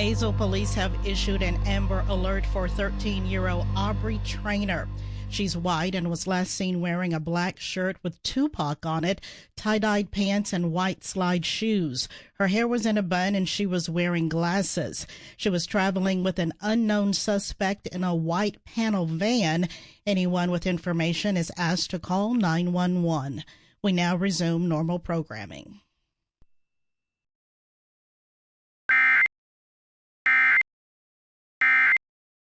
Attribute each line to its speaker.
Speaker 1: AZLE police have issued an Amber Alert for 13-year-old AUBREE TRANER. She's white and was last seen wearing a black shirt with TUPAC on it, tie-dyed pants, and white slide shoes. Her hair was in a bun and she was wearing glasses. She was traveling with an unknown suspect in a white panel van. Anyone with information is asked to call 911. We now resume normal programming.